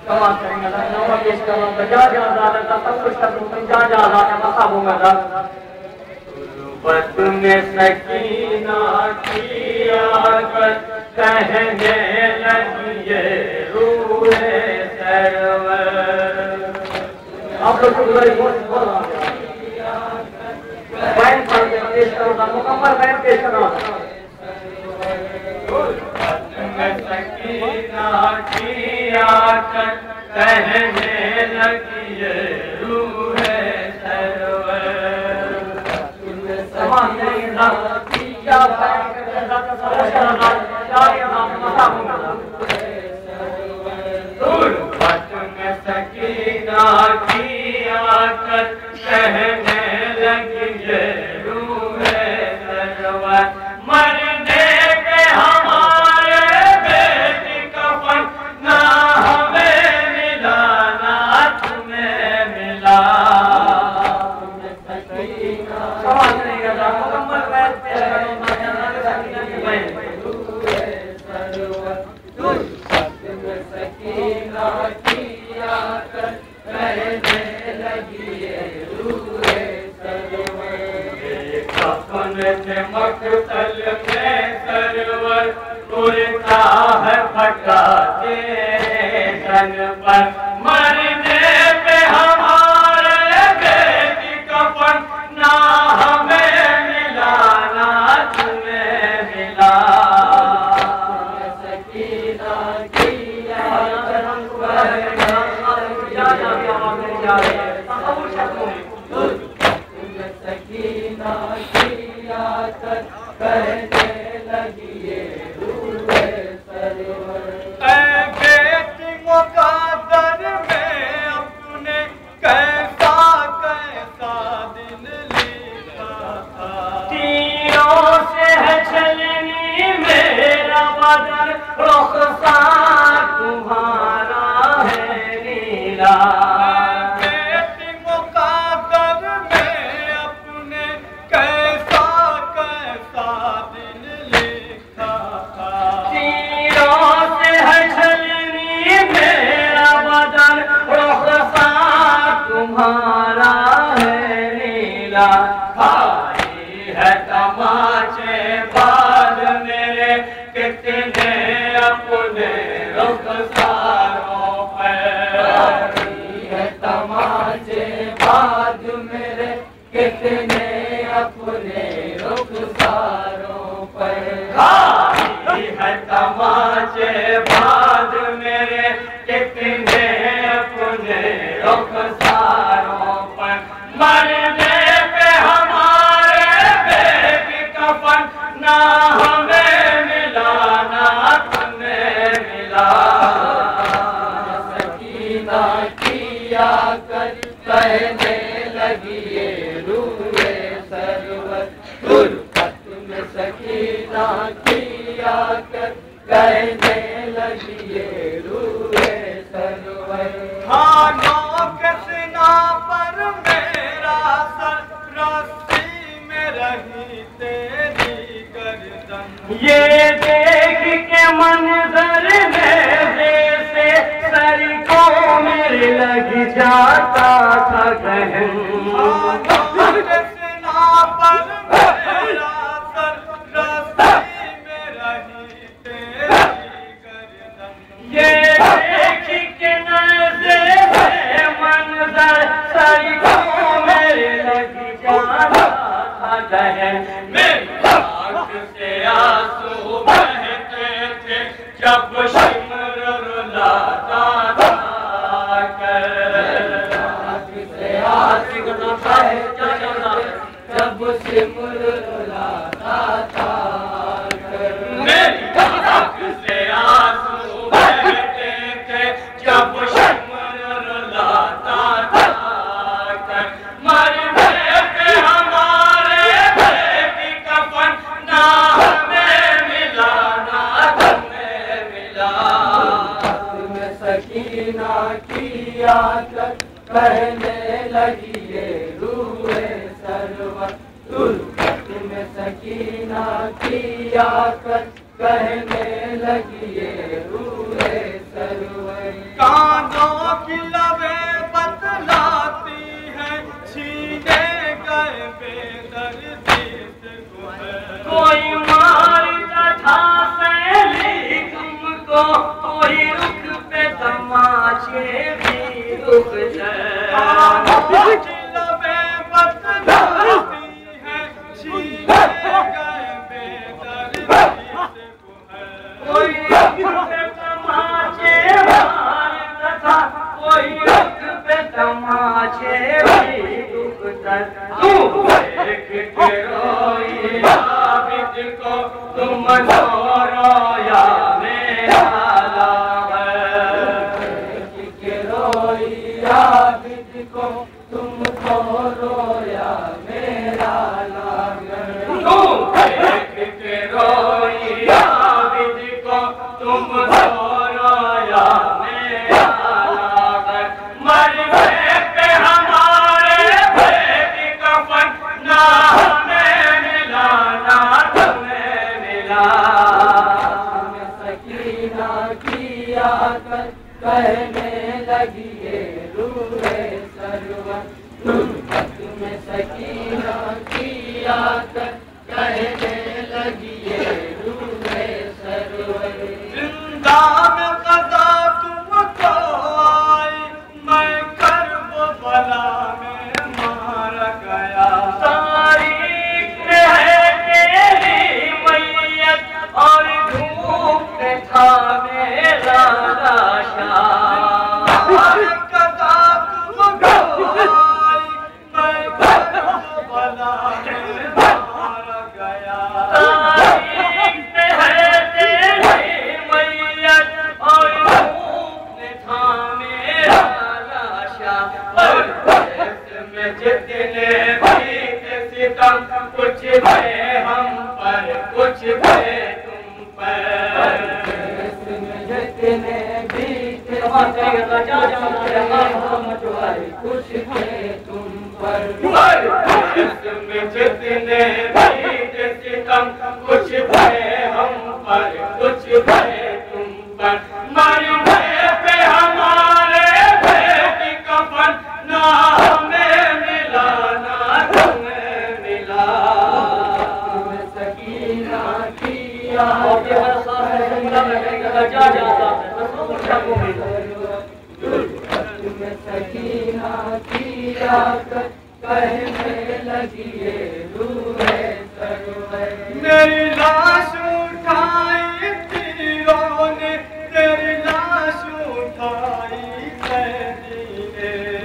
कमाल करेंगे ना नवा पेश करो बजा जा जाता सब कुछ कर दूं जा जा जाता मसा दूंगा ना गुर्बत में सकीना की आकर कहने लगी ये रूह सरवर आप लोग को गुजारिश बहुत बैन पेश करो मुकम्मल बैन पेश करो सकीना की आकर कहने लगी ये रूह सरवर समान नहीं ना क्या सकीना की आकर कहने लगी ये रूह सरवर मरने पे हमारे बेटी कफन ना हमें मिला ना तुम्हें मिला सवाल नहीं करता मुकम्मल बैठ पेश करो सकीना की बैठ सकीना की आकर कहने लगी ये रूह सरवर कफन से मकतल में सरवर उड़ता है फटा तेरे तन पर मरने पे हमारे बेटी कफन ना हमें मिला ना तुम्हें मिला सकीना की आकर सकीना की आकर कहने लगी ये रूह सरवर बेटी मुक़द्दर में अपने कैसा कैसा दिन लिखा था तीरों से है छलनी मेरा बदन रुख़सार तुम्हारा है नीला तुम्हारा है नीला भाई है तमाचे बाद मेरे कितने अपने रुखसारों पे भाई है तमाचे बाद मेरे कितने अपने रुखसारों पर भाई है तमाचे बाद मेरे कितने अपने रुखसारों पर मरने पे हमारे बेटी कफन ना हमें मिला ना तुम्हें मिला सकीना की आकर कहने लगी ये रूह सरवर गुर्बत में सकीना की आकर कहने लगी ये रूह सरवर खाना कसना पर मेरा सर रस्सी में रही तेरी गर्दन ये देख के मंजर मेरे से सर को मेरे लग जाता था गहन कसना पर मेरा सर रस्सी में रही तेरी गर्दन ये देख के नजर सरी को मेरे लगी जाना था गहन मेरी आँख से आंसू बहते थे जब शिमर रुलाता था आँख से आंसू बहते जब शिमर रुलाता था मेरी आँख से आंसू बहते थे जब शिमर रुलाता था मरने पे हमारे बेटी कफन ना हमें मिला ना तुम्हें मिला तुम्हें सकीना की आकर कहने लगी ये रूह सरवर तुम्हें सकीना की आकर कहने लगी ये रूह सरवर की लबें बतलाती है छीने गए बेदर्दी से कोई मारता था सैली तुमको कोई रुख पे तमाचे भी रुक जाए की लबें बतलाती है छीने गए बेदर्दी से कोई रुख पे तमाचे मारता था कोई रुख पे तमाचे भी रुक जाए तू देख के रोई आबिद को तुम रोया मेरा लाल देख के रोई आबिद को तुम रोया मेरा लाल तू देख के रोई आबिद को तुम रोया मेरा लाल मर गए पे हमारे बेटी कफन ना हमें मिला ना तुम्हें मिला सकीना की आकर कहने लगी ये रूहे सरवर तुम्हें सकीना की आकर कहने लगी ये रूहे सरवर जिंदा में कदा तुमको आई मैं कर्ब बला में मार गया तारीख में है तेरी मैयत और धूप में था मेरा लाशा कदा तुमको आई मैं कर्ब बला में मार गया तारीख में है तेरी मैयत और धूप में था मेरा लाशा में जितने भी सितम कुछ थे हम पर कुछ थे तुम पर जितने भी हम कुछ थे तुम पर में जितने भी सितम कुछ थे हम पर कुछ थे तुम पर मरने पे हमारे बेटी कफन ना हमें मिला ना तुम्हें मिला तुम्हें सकीना की आकर तुम्हें सकीना की आकर कहने लगी ये रूहे सरवर मेरी लाश उठाई तीरों ने तेरी लाश उठाई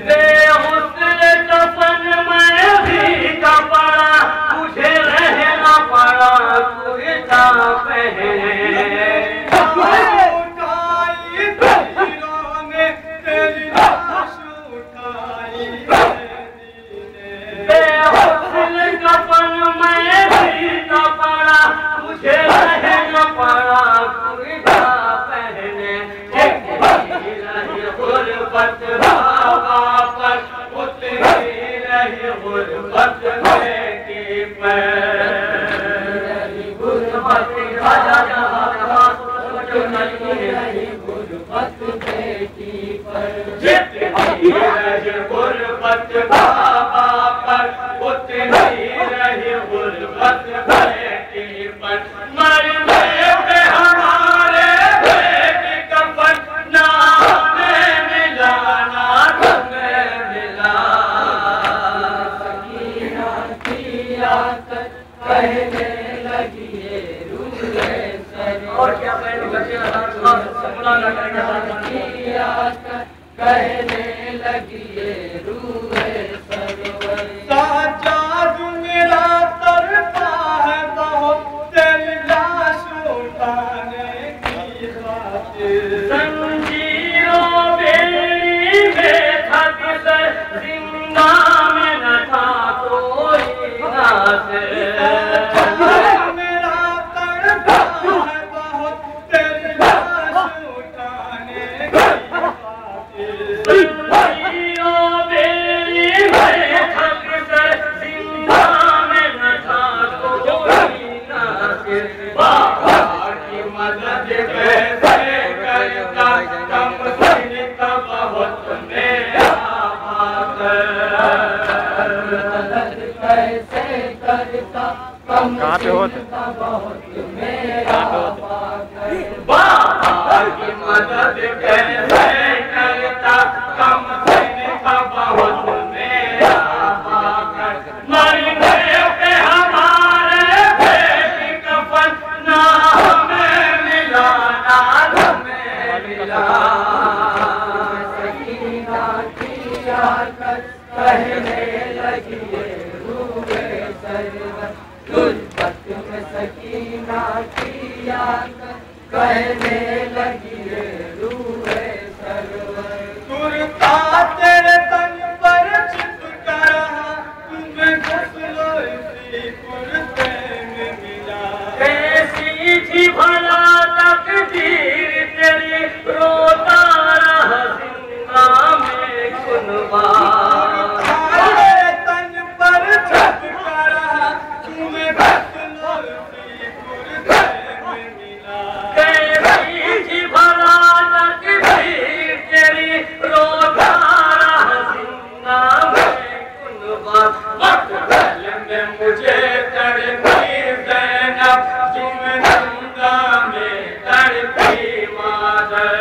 बेहुस्न कफन में भी कपड़ा मुझे रहना पड़ा कुर्ता पहने उठाई तीरों ने तेरी लाश उठाई बेहुस्न कफन में भी कपड़ा मुझे रहना पड़ा कुर्ता पहने गुरबत बाबा पर उतरी रही गुरबत बेटी पर गुरबत बेटी पर जितनी रही गुरबत बाबा पर उतरी रही गुरबत बेटी पर मरने पे हमारे बेटी कफन ना हमें मिला ना तुम्हें मिला सकीना की आकर कहने लगी ये रूहे सरवर और क्या कहने लगी ये रूहे सरवर साजाद मेरा तरफा है बहुत तेरी लाश उठाने की खातिर संजीरों बेड़ी में था किसर जिंदा में न था कोई नास मेरा तरफा है बहुत तेरी लाश उठाने की खातिर संजीरों बेड़ी में था किसर जिंदा में न था कोई नास बाबा की मदद कैसे करता कहाँ पे हो? बाबा की मदद कैसे करता, कम सिन का बहुत मेरा पाकर। मरने पे हमारे बेटी कफन ना हमें मिला, ना हमें मिला। सकीना की आकर कहने लगी रूहे सरवर, गुर्बत में सकीना की आकर कहने लगी रूहे सरवर। कुर्ता तेरे तन पर चिपका रहा, तुम्हें घुसलो इसी कुर्ते में मिला। कैसी थी भला तकदीर तेरी, रोता रहा जिंदा में कुनबा। तेरे तन पर चिपका रहा, तुम्हें घुसलो इसी कुर्ते में मिला। कैसी थी भला तकदीर तेरी, रोता रहा जिंदा में कुनबा। मकबल में मुझे तड़पी ज़ैनब, तुम जिंदा में तड़पी मादर।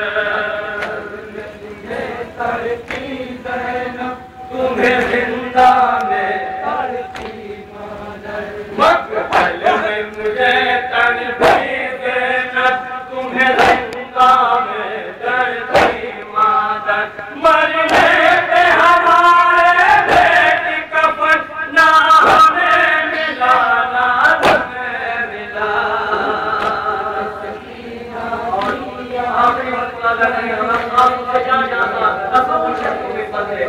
मुझे तड़पी ज़ैनब, तुम्हें जिंदा में तड़पी मादर। मकबल में मुझे तड़पी ज़ैनब, तुम्हें जिंदा में तड़पी मादर। मरने पे हमारे बेटी कफन ना हमें मिला, ना हमें मिला। आखिरी मसला लगे आपसे जा जाता तस्वुर शक्ति में बदले।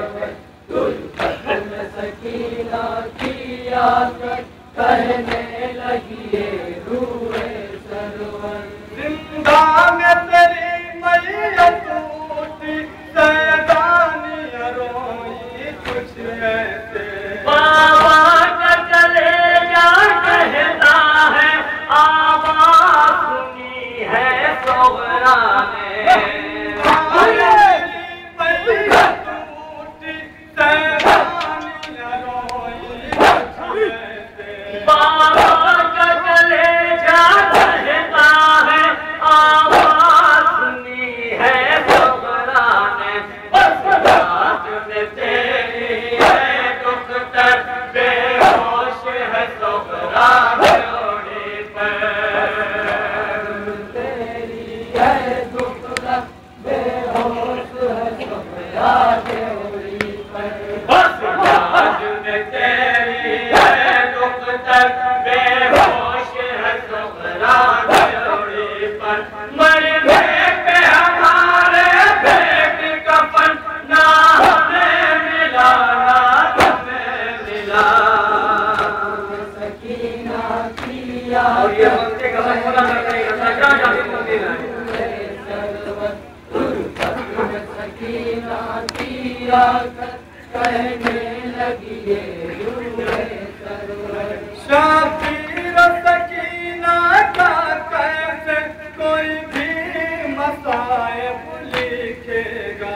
सकीना की आकर कहने लगी रूहे सरवर, जिंदा में तेरी मैयत उठी, सैदानी रोई कुछ ऐसे। बाबा का कलेजा कहता है, आवाज सुनी है सोहरा ने। मैयत उठी, सैदानी रोई कुछ ऐसे। बाबा का कलेजा कहता है, आवाज सुनी है सोहरा ने। बस रात में तेरी है दुख तर, बेहोश है सोहरा जोड़ी पर। तेरी है दुख तर, बेहोश है सोहरा जोड़ी पर। बस रात में तेरी है दुख तर, बेहोश है सोहरा जोड़ी पर। मरने पे हमारे बेटी कफन ना हमें मिला, ना हमें मिला। सकीना की और ये मंत्री का पूरा करने का क्या जाती मंदिर है। सकीना की आकर कहने लगी रूहे सरवर, शाफीर सकीना का कैसे कोई भी मसाइब लिखेगा।